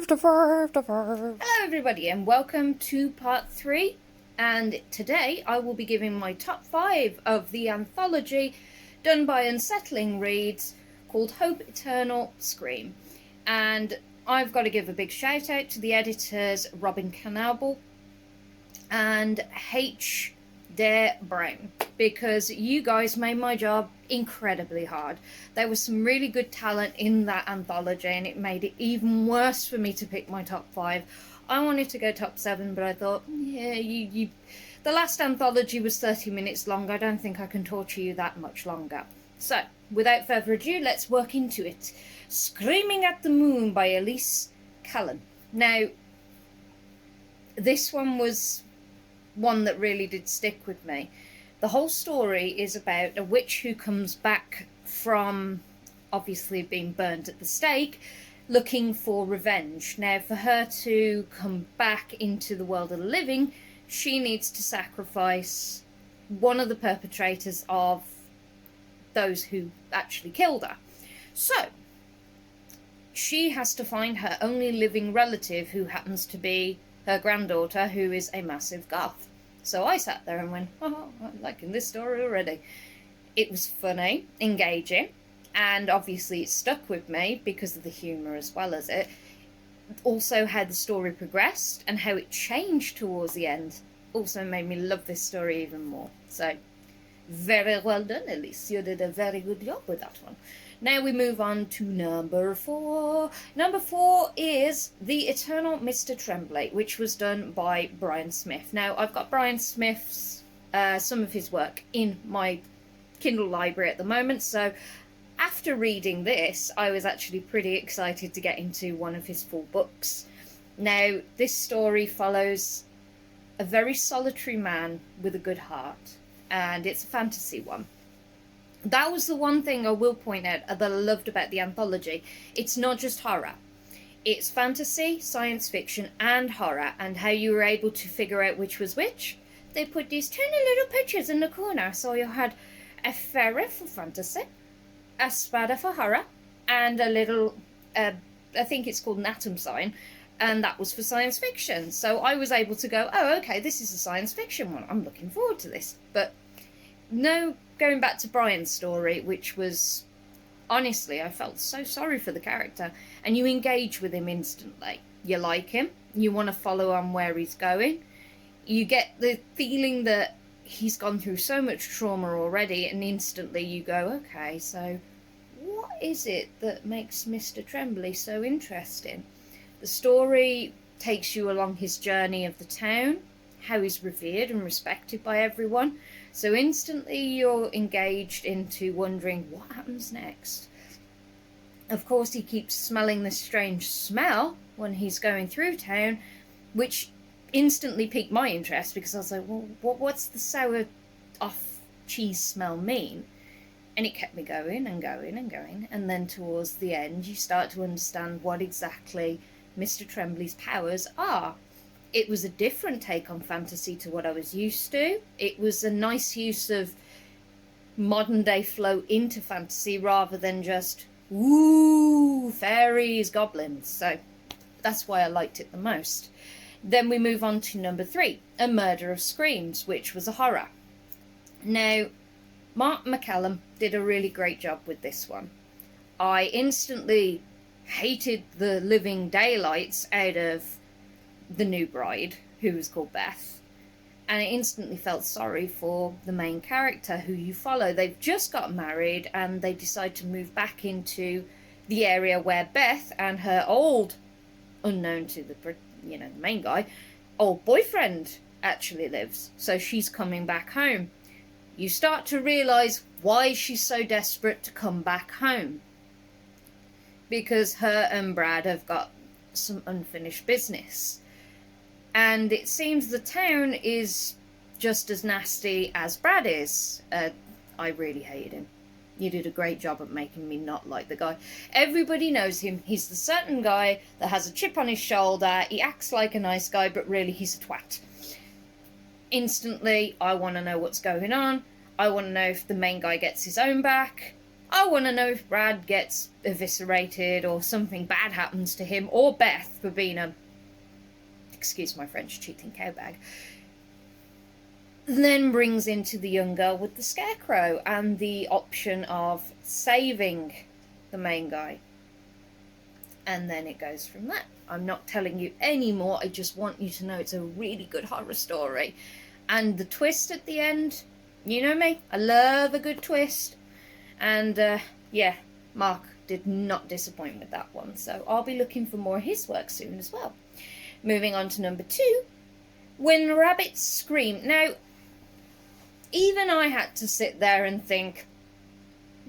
Hello everybody and welcome to part 3, and today I will be giving my top 5 of the anthology done by Unsettling Reads called Hope Eternal Scream. And I've got to give a big shout out to the editors Robin Canable and H. Dare Brown, because you guys made my job incredibly hard. There was some really good talent in that anthology and it made it even worse for me to pick my top 5. I wanted to go top 7, but I thought, yeah, the last anthology was 30 minutes long. I don't think I can torture you that much longer. So, without further ado, let's work into it. Screaming at the Moon by Elise Cullen. Now, this one was one that really did stick with me. The whole story is about a witch who comes back from obviously being burned at the stake, looking for revenge. Now, for her to come back into the world of the living, she needs to sacrifice one of the perpetrators of those who actually killed her. So she has to find her only living relative, who happens to be her granddaughter, who is a massive goth. So I sat there and went, oh, I'm liking this story already. It was funny, engaging, and obviously it stuck with me because of the humour as well as it. Also how the story progressed and how it changed towards the end also made me love this story even more. So, very well done, Elise. You did a very good job with that one. Now we move on to number 4. Number 4 is The Eternal Mr. Tremblay, which was done by Brian Smith. Now, I've got Brian Smith's, some of his work in my Kindle library at the moment, so after reading this, I was actually pretty excited to get into one of his full books. Now, this story follows a very solitary man with a good heart, and it's a fantasy one. That was the one thing I will point out that I loved about the anthology. It's not just horror. It's fantasy, science fiction, and horror, and how you were able to figure out which was which. They put these tiny little pictures in the corner, so you had a fairy for fantasy, a spada for horror, and a little, I think it's called an atom sign, and that was for science fiction. So I was able to go, oh, okay, this is a science fiction one. I'm looking forward to this. But no, going back to Brian's story, which was, honestly, I felt so sorry for the character, and you engage with him instantly. You like him, you want to follow on where he's going. You get the feeling that he's gone through so much trauma already, and instantly you go, okay, so what is it that makes Mr. Tremblay so interesting? The story takes you along his journey of the town, how he's revered and respected by everyone. So instantly you're engaged into wondering what happens next. Of course, he keeps smelling this strange smell when he's going through town, which instantly piqued my interest, because I was like, well, what's the sour off cheese smell mean? And it kept me going and going and going. And then towards the end, you start to understand what exactly Mr. Tremblay's powers are. It was a different take on fantasy to what I was used to. It was a nice use of modern day flow into fantasy rather than just, ooh, fairies, goblins. So that's why I liked it the most. Then we move on to number 3, A Murder of Screams, which was a horror. Now, Mark McCallum did a really great job with this one. I instantly hated the living daylights out of the new bride, who was called Beth, and I instantly felt sorry for the main character who you follow. They've just got married and they decide to move back into the area where Beth and her old, unknown to the main guy, old boyfriend actually lives. So she's coming back home. You start to realise why she's so desperate to come back home, because her and Brad have got some unfinished business. And it seems the town is just as nasty as Brad is. I really hated him. You did a great job at making me not like the guy. Everybody knows him. He's the certain guy that has a chip on his shoulder. He acts like a nice guy, but really he's a twat. Instantly, I want to know what's going on. I want to know if the main guy gets his own back. I want to know if Brad gets eviscerated or something bad happens to him, or Beth for being a, excuse my French, cheating cowbag. Then brings into the young girl with the scarecrow and the option of saving the main guy. And then it goes from that. I'm not telling you any more, I just want you to know it's a really good horror story. And the twist at the end, you know me, I love a good twist. And yeah, Mark did not disappoint with that one, so I'll be looking for more of his work soon as well. Moving on to number 2, When Rabbits Scream. Now, even I had to sit there and think,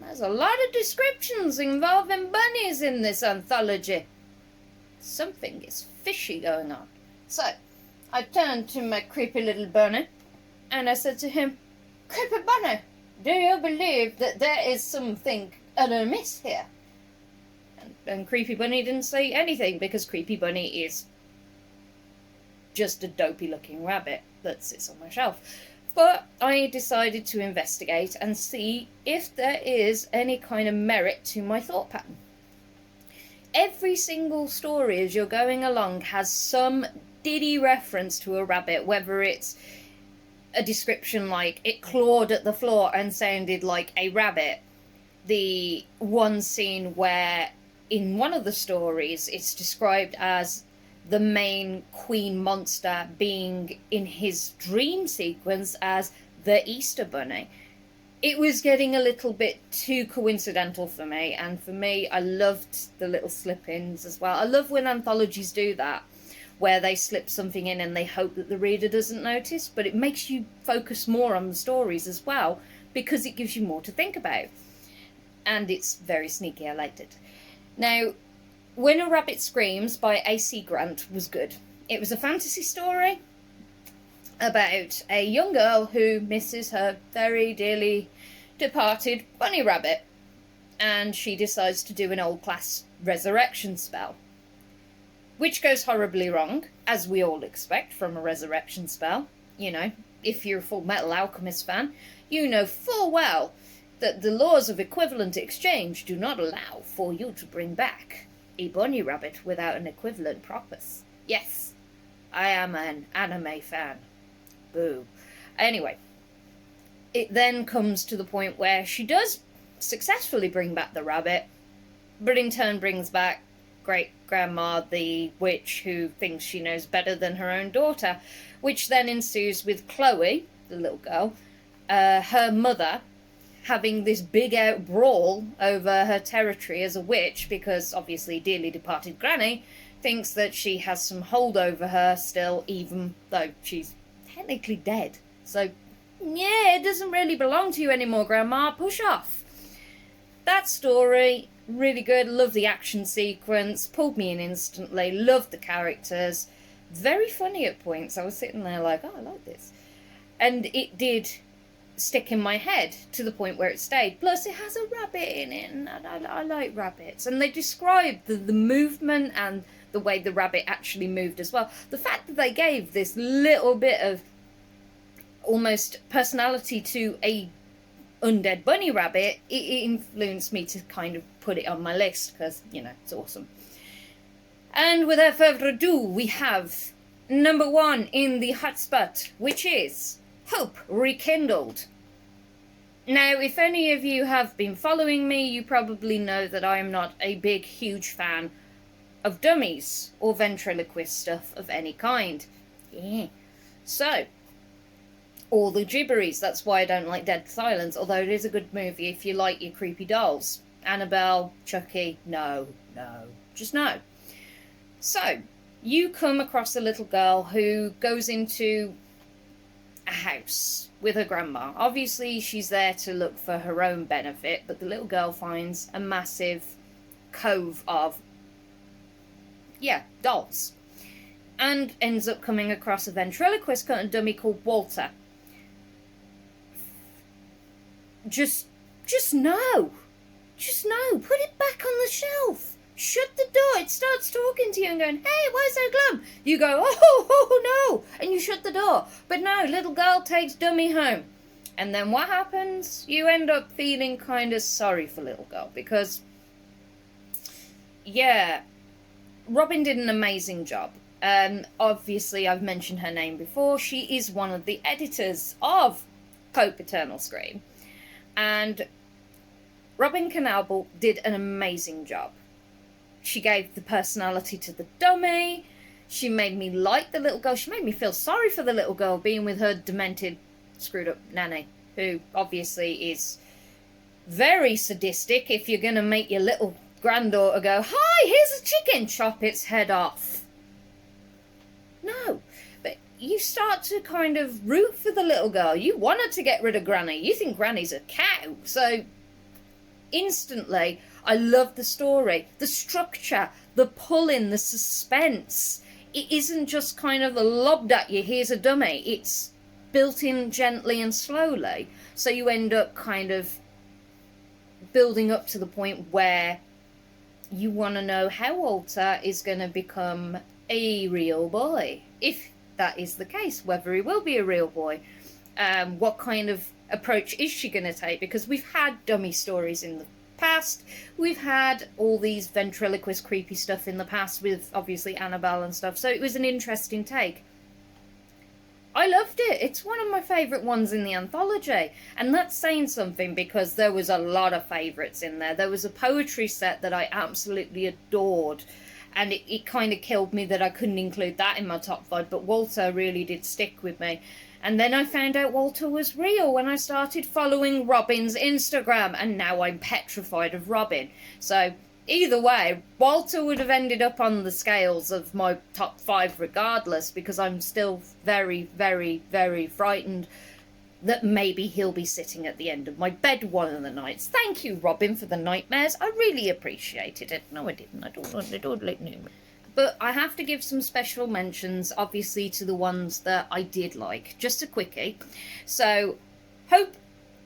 there's a lot of descriptions involving bunnies in this anthology. Something is fishy going on. So, I turned to my creepy little bunny, and I said to him, Creepy bunny, do you believe that there is something amiss here? And Creepy Bunny didn't say anything, because Creepy Bunny is just a dopey looking rabbit that sits on my shelf. But I decided to investigate and see if there is any kind of merit to my thought pattern. Every single story as you're going along has some diddy reference to a rabbit, whether it's a description like it clawed at the floor and sounded like a rabbit. The one scene where in one of the stories it's described as the main queen monster being in his dream sequence as the Easter Bunny. It was getting a little bit too coincidental for me, and for me, I loved the little slip-ins as well. I love when anthologies do that, where they slip something in and they hope that the reader doesn't notice, but it makes you focus more on the stories as well, because it gives you more to think about. And it's very sneaky, I liked it. Now, When a Rabbit Screams by A.C. Grant was good. It was a fantasy story about a young girl who misses her very dearly departed bunny rabbit, and she decides to do an old class resurrection spell, which goes horribly wrong, as we all expect from a resurrection spell. You know, if you're a Full Metal Alchemist fan, you know full well that the laws of equivalent exchange do not allow for you to bring back a bunny rabbit without an equivalent purpose. Yes, I am an anime fan. Boo. Anyway, it then comes to the point where she does successfully bring back the rabbit, but in turn brings back great-grandma, the witch, who thinks she knows better than her own daughter, which then ensues with Chloe, the little girl, her mother, having this big-out brawl over her territory as a witch, because obviously dearly departed Granny thinks that she has some hold over her still, even though she's technically dead. So, yeah, it doesn't really belong to you anymore, Grandma. Push off. That story, really good. Love the action sequence. Pulled me in instantly. Loved the characters. Very funny at points. I was sitting there like, oh, I like this. And it did stick in my head to the point where it stayed. Plus, it has a rabbit in it, and I like rabbits. And they describe the movement and the way the rabbit actually moved as well. The fact that they gave this little bit of almost personality to a undead bunny rabbit, it influenced me to kind of put it on my list, because, you know, it's awesome. And without further ado, we have number 1 in the hotspot, which is Hope Rekindled. Now, if any of you have been following me, you probably know that I am not a big, huge fan of dummies or ventriloquist stuff of any kind. Yeah. So, all the gibberies, that's why I don't like Dead Silence, although it is a good movie if you like your creepy dolls. Annabelle, Chucky, no, just no. So, you come across a little girl who goes into a house with her grandma. Obviously, she's there to look for her own benefit, but the little girl finds a massive cove of, dolls. And ends up coming across a ventriloquist dummy called Walter. Just no. Just no. Put it back on the shelf. Shut the door. It starts talking to you and going, hey, why so glum? You go, oh no, and you shut the door. But no, little girl takes dummy home. And then what happens? You end up feeling kind of sorry for little girl because, yeah, Robin did an amazing job. Obviously, I've mentioned her name before. She is one of the editors of Hope Eternal Scream. And Robin Canalball did an amazing job. She gave the personality to the dummy. She made me like the little girl. She made me feel sorry for the little girl being with her demented, screwed up nanny, who obviously is very sadistic. If you're going to make your little granddaughter go, "Hi, here's a chicken," chop its head off. No, but you start to kind of root for the little girl. You want her to get rid of Granny. You think Granny's a cow. So instantly, I love the story, the structure, the pull-in, the suspense. It isn't just kind of lobbed at you, here's a dummy. It's built in gently and slowly. So you end up kind of building up to the point where you want to know how Walter is going to become a real boy. If that is the case, whether he will be a real boy. What kind of approach is she going to take? Because we've had dummy stories in the past. We've had all these ventriloquist creepy stuff in the past with obviously Annabelle and stuff. So it was an interesting take. I loved it. It's one of my favourite ones in the anthology. And that's saying something because there was a lot of favourites in there. There was a poetry set that I absolutely adored. And it kind of killed me that I couldn't include that in my top 5. But Walter really did stick with me. And then I found out Walter was real when I started following Robin's Instagram. And now I'm petrified of Robin. So either way, Walter would have ended up on the scales of my top 5 regardless, because I'm still very, very, very frightened that maybe he'll be sitting at the end of my bed one of the nights. Thank you, Robin, for the nightmares. I really appreciated it. No, I didn't. I don't like nightmares. But I have to give some special mentions, obviously, to the ones that I did like. Just a quickie. So, Hope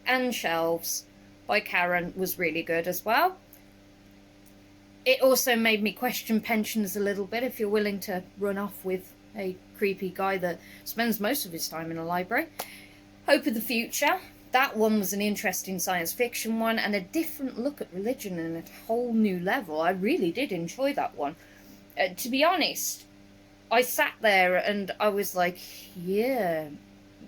and Shelves by Karen was really good as well. It also made me question pensions a little bit, if you're willing to run off with a creepy guy that spends most of his time in a library. Hope of the Future. That one was an interesting science fiction one and a different look at religion and a whole new level. I really did enjoy that one. To be honest, I sat there and I was like, yeah,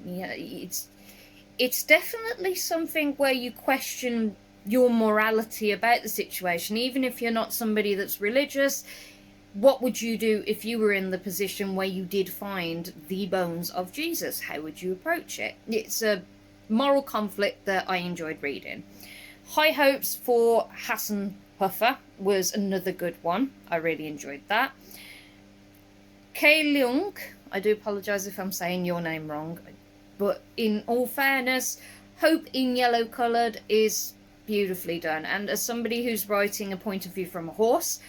it's definitely something where you question your morality about the situation. Even if you're not somebody that's religious, what would you do if you were in the position where you did find the bones of Jesus? How would you approach it? It's a moral conflict that I enjoyed reading. High Hopes for Hassan Puffer was another good one. I really enjoyed that. Kei Leung, I do apologise if I'm saying your name wrong, but in all fairness, Hope in Yellow Coloured is beautifully done. And as somebody who's writing a point of view from a horse,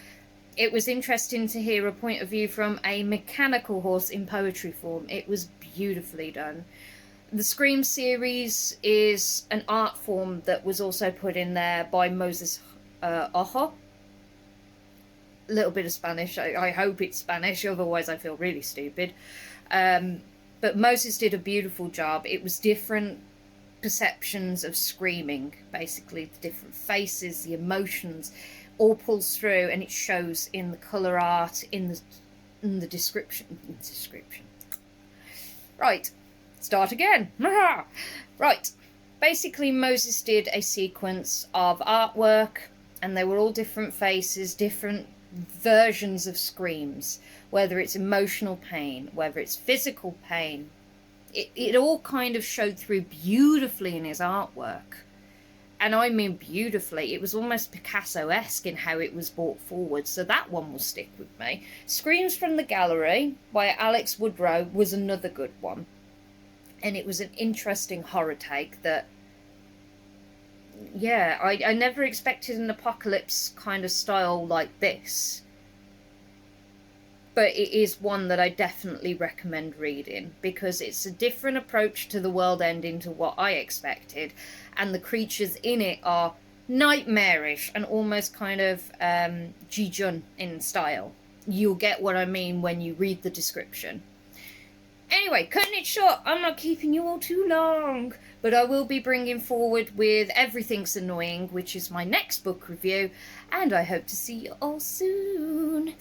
it was interesting to hear a point of view from a mechanical horse in poetry form. It was beautifully done. The Scream series is an art form that was also put in there by Moses Ojo. A little bit of Spanish. I hope it's Spanish, otherwise I feel really stupid. But Moses did a beautiful job. It was different perceptions of screaming, basically the different faces, the emotions, all pulls through, and it shows in the colour art, in the description. Right, start again. Right, basically Moses did a sequence of artwork, and they were all different faces, different versions of screams, whether it's emotional pain, whether it's physical pain. It all kind of showed through beautifully in his artwork. And I mean beautifully. It was almost Picasso-esque in how it was brought forward. So that one will stick with me. Screams from the Gallery by Alex Woodrow was another good one. And it was an interesting horror take that, yeah, I never expected an apocalypse kind of style like this. But it is one that I definitely recommend reading, because it's a different approach to the world ending to what I expected, and the creatures in it are nightmarish and almost kind of Ji-jun in style. You'll get what I mean when you read the description. Anyway, cutting it short, I'm not keeping you all too long. But I will be bringing forward with Everything's Annoying, which is my next book review, and I hope to see you all soon.